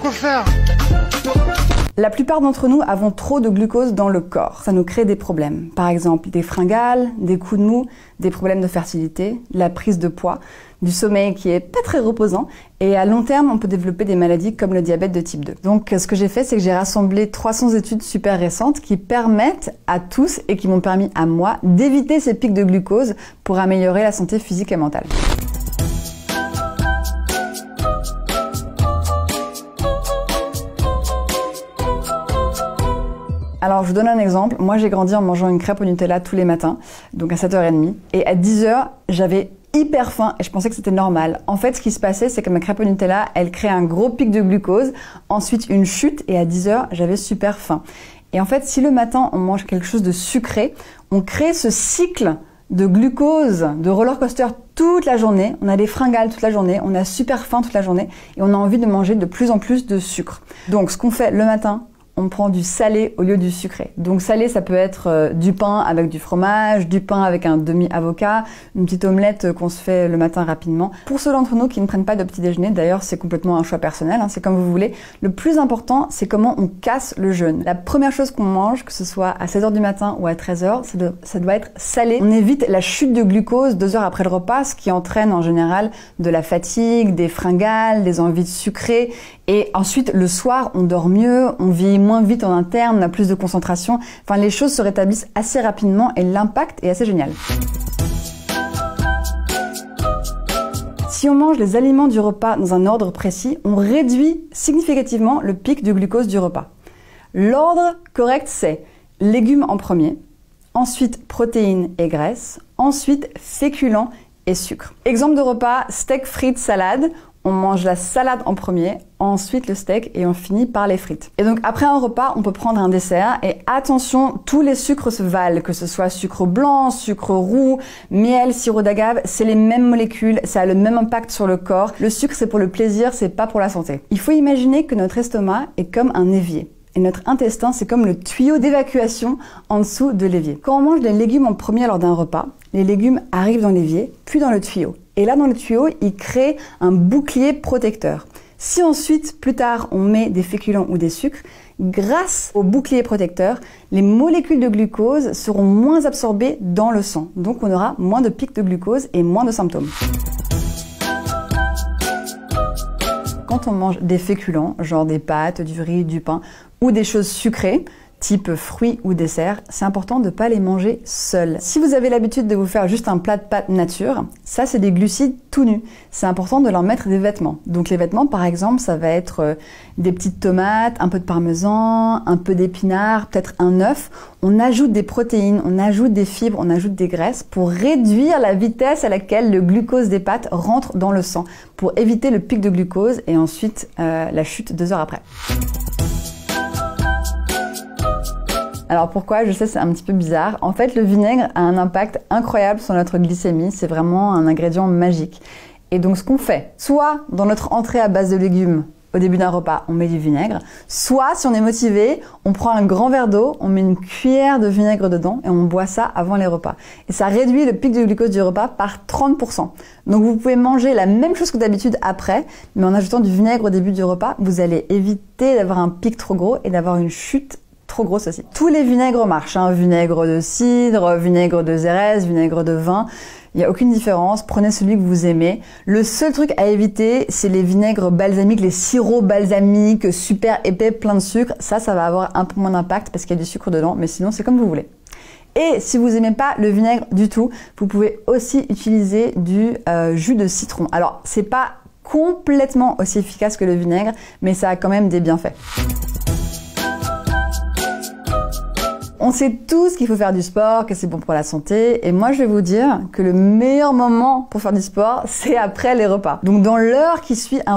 quoi faire. La plupart d'entre nous avons trop de glucose dans le corps. Ça nous crée des problèmes. Par exemple, des fringales, des coups de mou, des problèmes de fertilité, la prise de poids, du sommeil qui est pas très reposant. Et à long terme, on peut développer des maladies comme le diabète de type 2. Donc, ce que j'ai fait, c'est que j'ai rassemblé 300 études super récentes qui permettent à tous et qui m'ont permis à moi d'éviter ces pics de glucose pour améliorer la santé physique et mentale. Alors, je vous donne un exemple. Moi, j'ai grandi en mangeant une crêpe au Nutella tous les matins, donc à 7h30. Et à 10h, j'avais hyper faim et je pensais que c'était normal. En fait, ce qui se passait, c'est que ma crêpe au Nutella, elle crée un gros pic de glucose, ensuite une chute et à 10h, j'avais super faim. Et en fait, si le matin, on mange quelque chose de sucré, on crée ce cycle de glucose, de roller coaster toute la journée. On a des fringales toute la journée, on a super faim toute la journée et on a envie de manger de plus en plus de sucre. Donc, ce qu'on fait le matin, on prend du salé au lieu du sucré. Donc salé, ça peut être du pain avec du fromage, du pain avec un demi-avocat, une petite omelette qu'on se fait le matin rapidement. Pour ceux d'entre nous qui ne prennent pas de petit déjeuner, d'ailleurs c'est complètement un choix personnel, c'est comme vous voulez, le plus important c'est comment on casse le jeûne. La première chose qu'on mange, que ce soit à 16h du matin ou à 13h, ça doit être salé. On évite la chute de glucose 2 heures après le repas, ce qui entraîne en général de la fatigue, des fringales, des envies de sucrer. Et ensuite, le soir, on dort mieux, on vieillit moins vite en interne, on a plus de concentration. Enfin, les choses se rétablissent assez rapidement et l'impact est assez génial. Si on mange les aliments du repas dans un ordre précis, on réduit significativement le pic de glucose du repas. L'ordre correct, c'est légumes en premier, ensuite protéines et graisses, ensuite féculents et sucre. Exemple de repas, steak, frites, salade. On mange la salade en premier, ensuite le steak et on finit par les frites. Et donc après un repas, on peut prendre un dessert et attention, tous les sucres se valent, que ce soit sucre blanc, sucre roux, miel, sirop d'agave, c'est les mêmes molécules, ça a le même impact sur le corps. Le sucre, c'est pour le plaisir, c'est pas pour la santé. Il faut imaginer que notre estomac est comme un évier. Et notre intestin, c'est comme le tuyau d'évacuation en dessous de l'évier. Quand on mange des légumes en premier lors d'un repas, les légumes arrivent dans l'évier, puis dans le tuyau. Et là, dans le tuyau, il crée un bouclier protecteur. Si ensuite, plus tard, on met des féculents ou des sucres, grâce au bouclier protecteur, les molécules de glucose seront moins absorbées dans le sang. Donc, on aura moins de pics de glucose et moins de symptômes. Quand on mange des féculents, genre des pâtes, du riz, du pain, ou des choses sucrées, type fruits ou desserts, c'est important de ne pas les manger seuls. Si vous avez l'habitude de vous faire juste un plat de pâtes nature, ça c'est des glucides tout nus. C'est important de leur mettre des vêtements. Donc les vêtements par exemple, ça va être des petites tomates, un peu de parmesan, un peu d'épinards, peut-être un œuf. On ajoute des protéines, on ajoute des fibres, on ajoute des graisses pour réduire la vitesse à laquelle le glucose des pâtes rentre dans le sang, pour éviter le pic de glucose et ensuite la chute 2 heures après. Alors pourquoi? Je sais, c'est un petit peu bizarre. En fait, le vinaigre a un impact incroyable sur notre glycémie. C'est vraiment un ingrédient magique. Et donc, ce qu'on fait, soit dans notre entrée à base de légumes, au début d'un repas, on met du vinaigre. Soit, si on est motivé, on prend un grand verre d'eau, on met une cuillère de vinaigre dedans et on boit ça avant les repas. Et ça réduit le pic de glucose du repas par 30%. Donc, vous pouvez manger la même chose que d'habitude après, mais en ajoutant du vinaigre au début du repas, vous allez éviter d'avoir un pic trop gros et d'avoir une chute trop grosse aussi. Tous les vinaigres marchent, vinaigre de cidre, vinaigre de xérès, vinaigre de vin. Il n'y a aucune différence, prenez celui que vous aimez. Le seul truc à éviter, c'est les vinaigres balsamiques, les sirops balsamiques, super épais, plein de sucre. Ça va avoir un peu moins d'impact parce qu'il y a du sucre dedans, mais sinon c'est comme vous voulez. Et si vous n'aimez pas le vinaigre du tout, vous pouvez aussi utiliser du jus de citron. Alors, c'est pas complètement aussi efficace que le vinaigre, mais ça a quand même des bienfaits. On sait tous qu'il faut faire du sport, que c'est bon pour la santé. Et moi, je vais vous dire que le meilleur moment pour faire du sport, c'est après les repas. Donc, dans l'heure qui suit un repas,